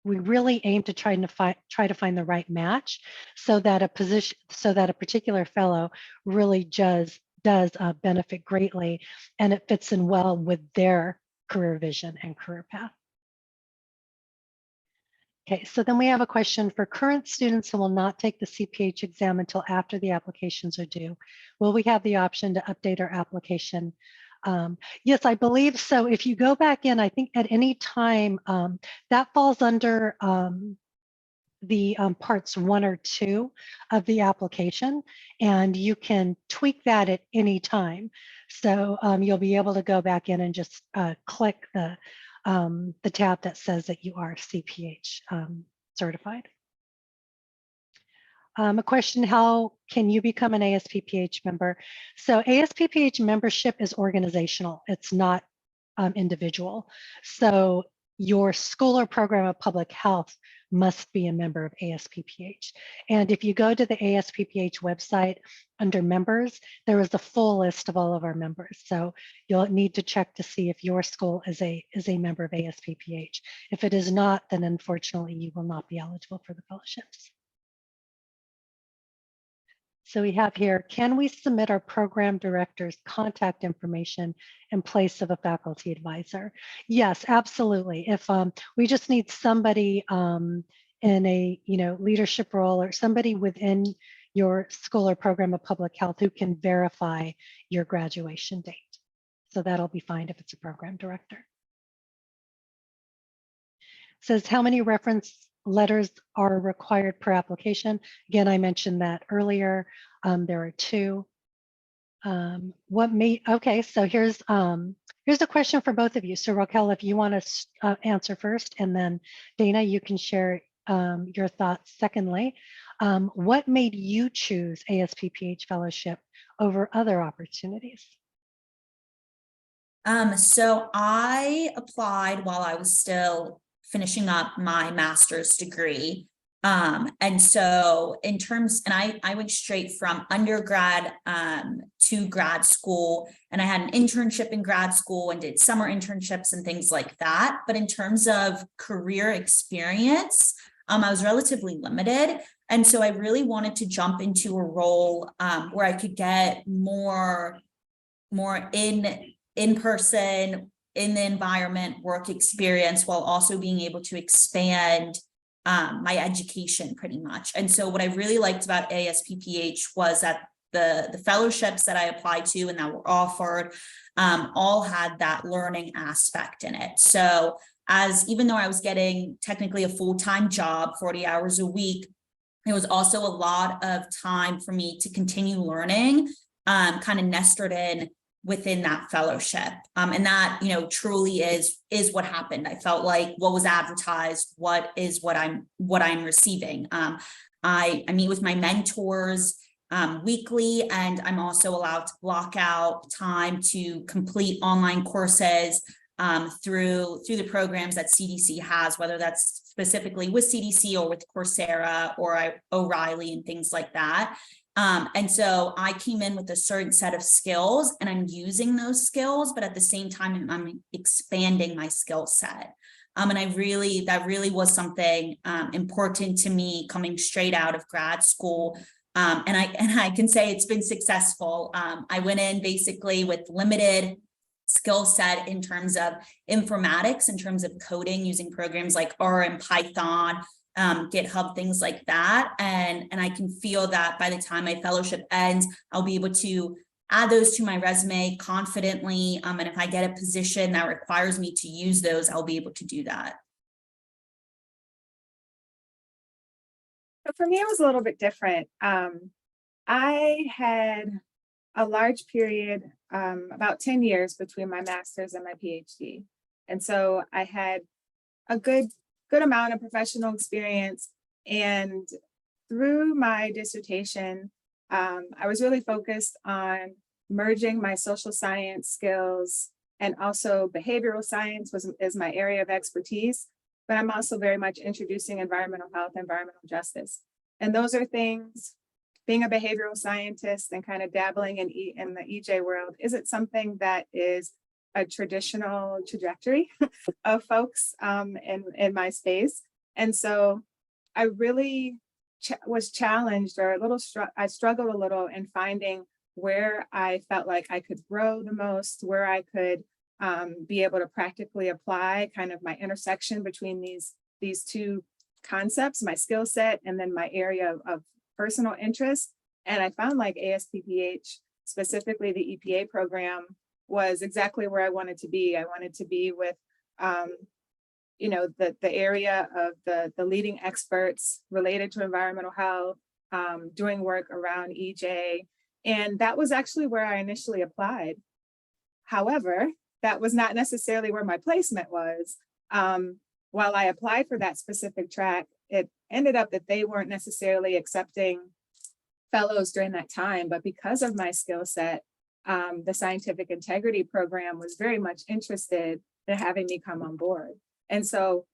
we really aim to try to find the right match so that a particular fellow really does benefit greatly, and it fits in well with their career vision and career path. Okay, so then we have a question for current students who will not take the CPH exam until after the applications are due. Will we have the option to update our application? Yes, I believe so. If you go back in, I think at any time, that falls under the parts 1 or 2 of the application, and you can tweak that at any time. So you'll be able to go back in and just click the tab that says that you are CPH certified. A question, how can you become an ASPPH member? So ASPPH membership is organizational, it's not individual. So your school or program of public health must be a member of ASPPH. And if you go to the ASPPH website under members, there is a full list of all of our members. So you'll need to check to see if your school is a member of ASPPH. If it is not, then unfortunately you will not be eligible for the fellowships. So we have here, can we submit our program director's contact information in place of a faculty advisor? Yes, absolutely. If we just need somebody in a leadership role or somebody within your school or program of public health who can verify your graduation date. So that'll be fine if it's a program director. It says how many reference letters are required per application. Again, I mentioned that earlier. There are 2. Okay, so here's a question for both of you. So Raquel, if you want to answer first, and then Dana, you can share your thoughts secondly. What made you choose ASPPH fellowship over other opportunities? So I applied while I was still finishing up my master's degree. And so in terms, and I went straight from undergrad to grad school, and I had an internship in grad school and did summer internships and things like that. But in terms of career experience, I was relatively limited. And so I really wanted to jump into a role where I could get more in person, in the environment, work experience, while also being able to expand my education pretty much. And so what I really liked about ASPPH was that the fellowships that I applied to and that were offered all had that learning aspect in it. So even though I was getting technically a full-time job, 40 hours a week, it was also a lot of time for me to continue learning, kind of nested in within that fellowship. And that, truly is what happened. I felt like what was advertised, what I'm receiving. I meet with my mentors weekly, and I'm also allowed to block out time to complete online courses through the programs that CDC has, whether that's specifically with CDC or with Coursera or O'Reilly and things like that. And so I came in with a certain set of skills, and I'm using those skills, but at the same time, I'm expanding my skill set. And that really was something important to me coming straight out of grad school. And I can say it's been successful. I went in basically with limited skill set in terms of informatics, in terms of coding using programs like R and Python, GitHub, things like that. And I can feel that by the time my fellowship ends, I'll be able to add those to my resume confidently. And if I get a position that requires me to use those, I'll be able to do that. So for me, it was a little bit different. I had a large period, about 10 years between my master's and my PhD. And so I had a good amount of professional experience. And through my dissertation, I was really focused on merging my social science skills, and also behavioral science is my area of expertise, but I'm also very much introducing environmental health, environmental justice. And those are things, being a behavioral scientist and kind of dabbling in the EJ world isn't something that is a traditional trajectory of folks in my space. And so I really was challenged, or a little, I struggled a little in finding where I felt like I could grow the most, where I could be able to practically apply kind of my intersection between these two concepts, my skill set, and then my area of personal interest. And I found like ASPPH, specifically the EPA program, was exactly where I wanted to be. I wanted to be with you know, the area of the leading experts related to environmental health, doing work around EJ. And that was actually where I initially applied. However, that was not necessarily where my placement was. While I applied for that specific track, it ended up that they weren't necessarily accepting fellows during that time, but because of my skill set, the scientific integrity program was very much interested in having me come on board. And so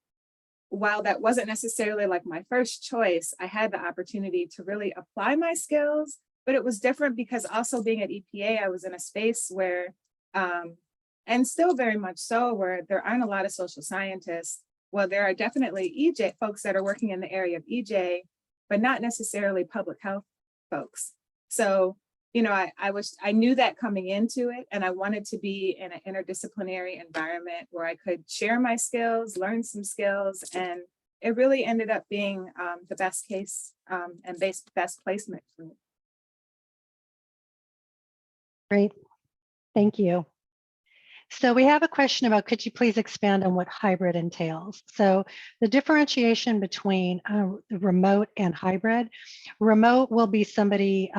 while that wasn't necessarily like my first choice, I had the opportunity to really apply my skills, but it was different because also being at EPA, I was in a space where, and still very much so, where there aren't a lot of social scientists. Well, there are definitely EJ folks that are working in the area of EJ, but not necessarily public health folks. So, you know, I knew that coming into it, and I wanted to be in an interdisciplinary environment where I could share my skills, learn some skills, and it really ended up being the best case and best placement for me. Great, thank you. So we have a question about, could you please expand on what hybrid entails? So the differentiation between remote and hybrid, remote will be somebody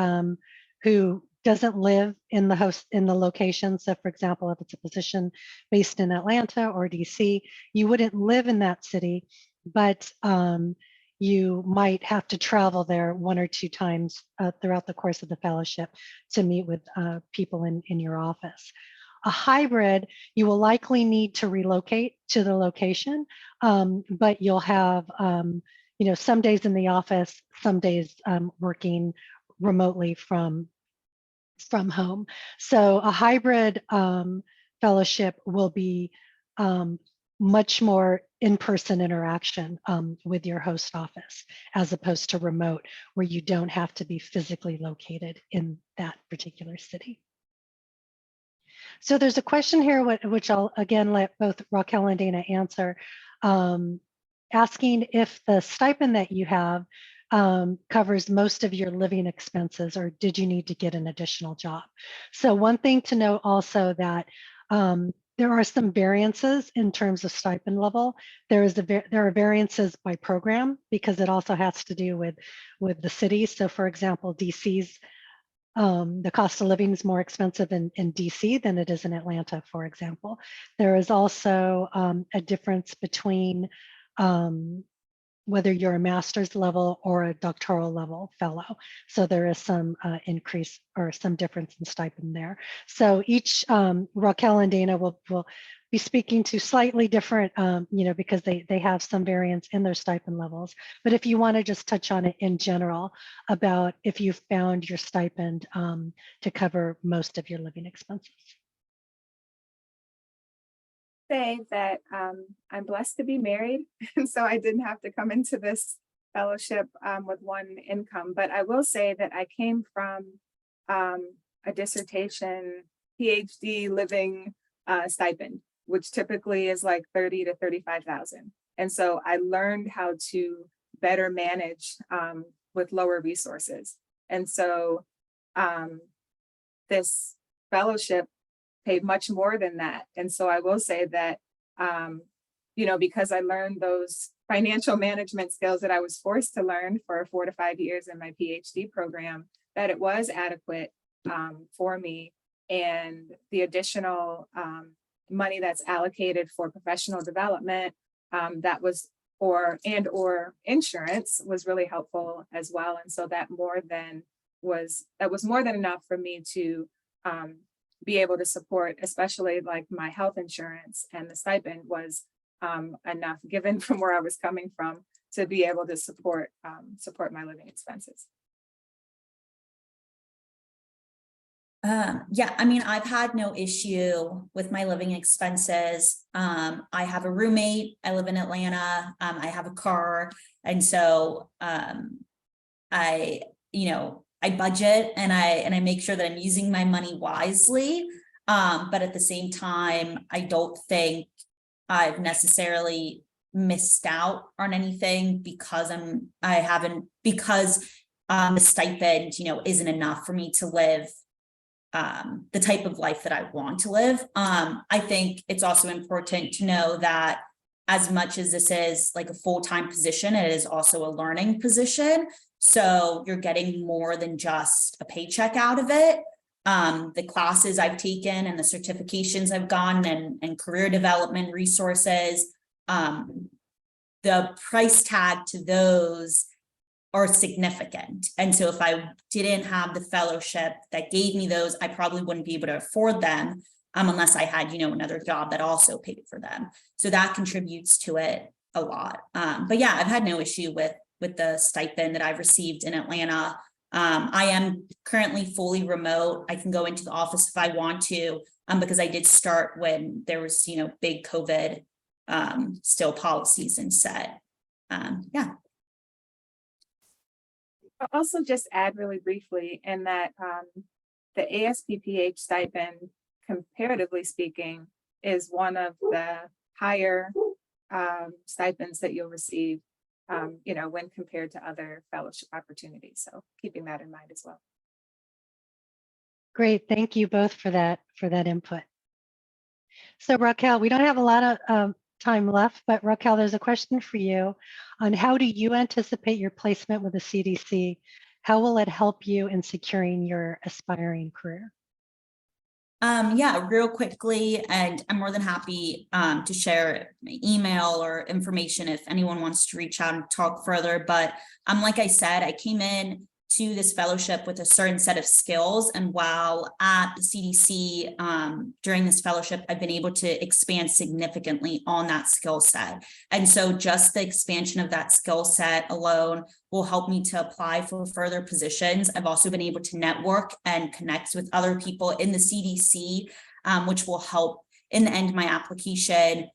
who doesn't live in the location. So for example, if it's a position based in Atlanta or DC, you wouldn't live in that city, but you might have to travel there 1 or 2 times throughout the course of the fellowship to meet with people in your office. A hybrid, you will likely need to relocate to the location, but you'll have you know, some days in the office, some days working remotely from home. So a hybrid fellowship will be much more in-person interaction with your host office, as opposed to remote, where you don't have to be physically located in that particular city. So there's a question here, which I'll again let both Raquel and Dana answer, asking if the stipend that you have covers most of your living expenses, or did you need to get an additional job? So one thing to note also that there are some variances in terms of stipend level. There are variances by program, because it also has to do with the city. So for example, DC's the cost of living is more expensive in DC than it is in Atlanta, for example. There is also a difference between whether you're a master's level or a doctoral level fellow. So there is some increase or some difference in stipend there. So each, Raquel and Dana will be speaking to slightly different, you know, because they have some variance in their stipend levels. But if you want to just touch on it in general about if you found your stipend to cover most of your living expenses. Say that I'm blessed to be married, and so I didn't have to come into this fellowship with one income. But I will say that I came from a dissertation PhD living stipend, which typically is like 30 to 35,000. And so I learned how to better manage with lower resources. And so this fellowship paid much more than that. And so I will say that, because I learned those financial management skills that I was forced to learn for 4 to 5 years in my PhD program, that it was adequate for me. And the additional money that's allocated for professional development that was or insurance was really helpful as well. And so that was more than enough for me to be able to support, especially like my health insurance, and the stipend was enough, given from where I was coming from, to be able to support my living expenses. Yeah, I mean, I've had no issue with my living expenses. I have a roommate, I live in Atlanta, I have a car. And so I budget and I make sure that I'm using my money wisely. But at the same time, I don't think I've necessarily missed out on anything because the stipend, isn't enough for me to live the type of life that I want to live. I think it's also important to know that as much as this is like a full-time position, it is also a learning position. So you're getting more than just a paycheck out of it. The classes I've taken and the certifications I've gotten and career development resources, the price tag to those are significant. And so if I didn't have the fellowship that gave me those, I probably wouldn't be able to afford them unless I had, another job that also paid for them. So that contributes to it a lot. But yeah, I've had no issue with the stipend that I've received in Atlanta. I am currently fully remote. I can go into the office if I want to, because I did start when there was, big COVID still policies and set. Yeah. I'll also just add really briefly in that the ASPPH stipend, comparatively speaking, is one of the higher stipends that you'll receive, when compared to other fellowship opportunities. So keeping that in mind as well. Great, thank you both for that input. So Raquel, we don't have a lot of time left, but Raquel, there's a question for you on how do you anticipate your placement with the CDC? How will it help you in securing your aspiring career? Yeah, real quickly, and I'm more than happy to share my email or information if anyone wants to reach out and talk further. But like I said, I came in to this fellowship with a certain set of skills. And while at the CDC during this fellowship, I've been able to expand significantly on that skill set. And so just the expansion of that skill set alone will help me to apply for further positions. I've also been able to network and connect with other people in the CDC, which will help in the end my application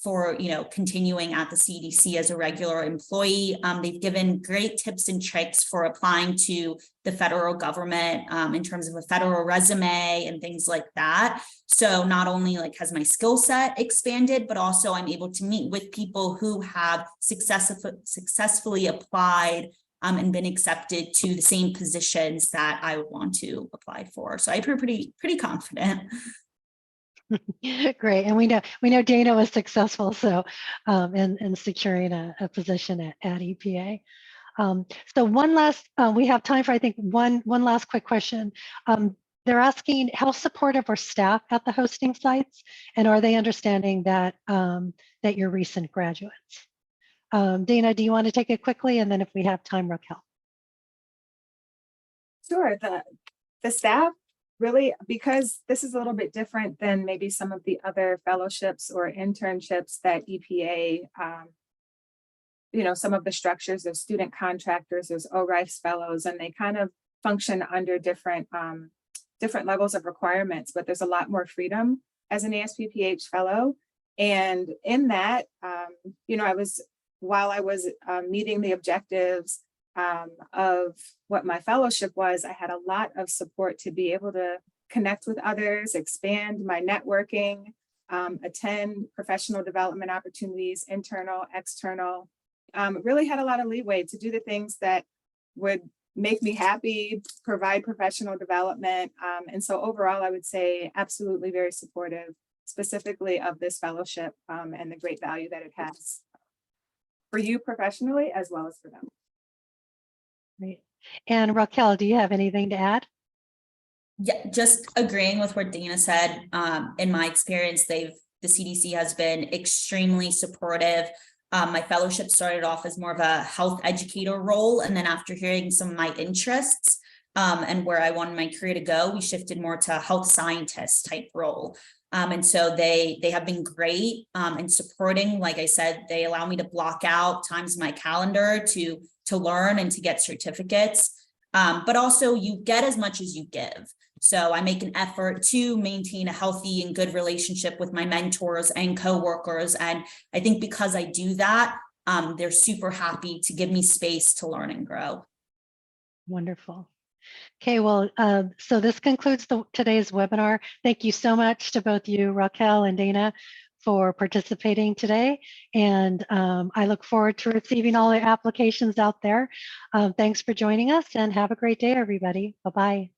for continuing at the CDC as a regular employee. They've given great tips and tricks for applying to the federal government in terms of a federal resume and things like that. So not only has my skill set expanded, but also I'm able to meet with people who have successfully applied and been accepted to the same positions that I would want to apply for. So I feel pretty confident. Great, and we know Dana was successful, so in securing a position at EPA. So one last, we have time for I think one last quick question. They're asking how supportive are staff at the hosting sites, and are they understanding that that you're recent graduates? Dana, do you want to take it quickly, and then if we have time, Raquel. Sure. The staff really, because this is a little bit different than maybe some of the other fellowships or internships that EPA, some of the structures of student contractors, there's ORIFES fellows, and they kind of function under different levels of requirements, but there's a lot more freedom as an ASPPH fellow. And in that, while I was meeting the objectives of what my fellowship was, I had a lot of support to be able to connect with others, expand my networking, attend professional development opportunities, internal, external. Really had a lot of leeway to do the things that would make me happy, provide professional development. And so overall, I would say absolutely very supportive specifically of this fellowship and the great value that it has for you professionally as well as for them. Great. And Raquel, do you have anything to add? Yeah, just agreeing with what Dana said. In my experience, the CDC has been extremely supportive. My fellowship started off as more of a health educator role, and then after hearing some of my interests and where I wanted my career to go, we shifted more to a health scientist type role. And so they have been great in supporting. Like I said, they allow me to block out times in my calendar to learn and to get certificates. But also you get as much as you give. So I make an effort to maintain a healthy and good relationship with my mentors and coworkers. And I think because I do that, they're super happy to give me space to learn and grow. Wonderful. Okay, well, so this concludes today's webinar. Thank you so much to both you, Raquel and Dana, for participating today. And I look forward to receiving all the applications out there. Thanks for joining us and have a great day, everybody. Bye-bye.